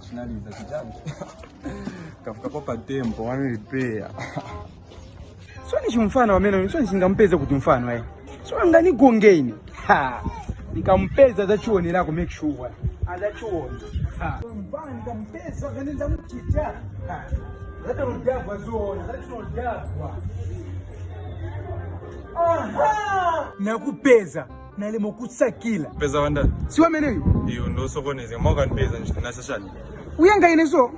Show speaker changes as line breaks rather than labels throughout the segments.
Finaliza kijana. Kafika kwa tempo wanilipea.
Swani chimfano wa meno, swani singampeza kuti mfano eh. Swani ngani gongeni. Ha. Nikampeza za chuoni lako make sure. Aza chuoni. Ha. Mfano nikampeza ngani za mchicha. Ha. Zata mjabwa zuona, zata mjabwa. Aha! Nakupeza. Nalemo kusakila.
Peza wanda.
Si wa meno
hiyo ndo sokoneze mwaka nipeza nishikana shashani.
Uyanga ineso.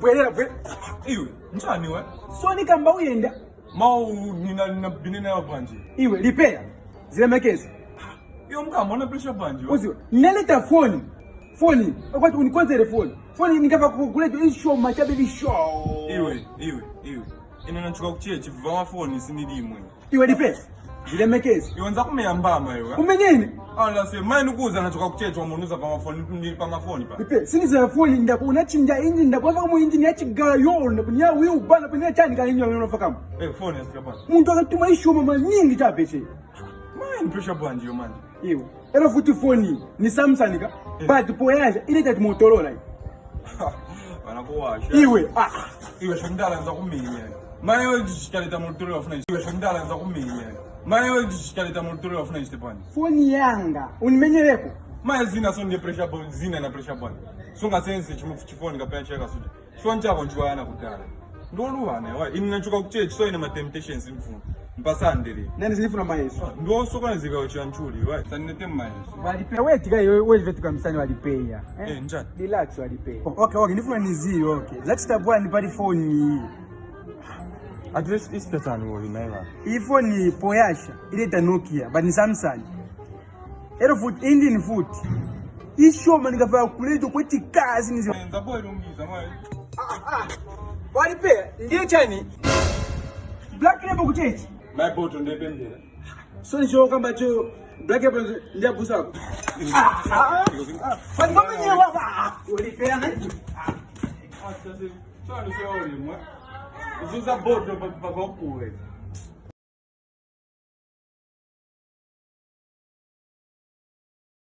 Bwelera bwe.
Iwe, njani we?
Swani kamba uyenda.
Mau nina binena ya banji.
Iwe, lipea. Zile mekezi.
Iyo mkama wana pressure banji.
Uziwe, naleta phone. Phone. Wakati unikonzere phone. Phone nikava kukuleto isho machabe bisho.
Iwe. Ina nachuka kuchechi vama phone sinidimwe.
Iwe lipea. Zile mekezi.
Iyo nza kumeyambama iwe.
Umenyeni?
Ala se mani kuza nachuka kuchechi wa munuza vama phone ndi pama phone pa.
Lipea, siniza phone ndapo unachinja inji ndapo mu inji yachigayo yona kunya wiu bana kunya chani ka inyo unofakamu.
Phone yasika bana.
Muntu akatuma isho mama nyingi chapeche.
Mani pressure banji yo mani.
Iwe. Ero futi phone ni Samsung ka. But poyaja ile tati Motorola.
Wanakuwasha.
Iwe.
Iwe shondala nza kuminya. Mayo jishikaleta Motorola wafuna iwe shondala nza kuminya. Mayo jishikaleta Motorola wafuna istepani.
Phone yanga unimenyereko.
Mayo zina sonde pressure bond zina na pressure bond. Sunga sense chifoni kapaya cheka suja. Shwa nchako nchwana kudala. Ndolu wana wa ina nachuka kuchechi so ina ma temptations mfuna. Mpasandele.
Nani zilifuna mayeso.
Ndo sokona zika chanchuli wa. Sanete mayeso.
Walipea weti kai wewe vetu kamsani walipea.
Njani.
Relax walipea. Okay, nifuna nizio okay. Let's tabua ni pali phone.
Address is petani wo inaiva.
Hii phone poyasha ile ta Nokia but ni Samsung. Ero foot Indian foot. Isho manikafaa kuleto kweti kazi nizo.
Nza boy lungiza mwa.
Walipea ndiye chani. Black label kuchechi.
My bottle ndependela.
So ni show kamba cho black label ndiye busa. Fanya mwenyewe wa. Walipea nani?
Sasa sio ni mwa. Uzuza bottle pa kuwe.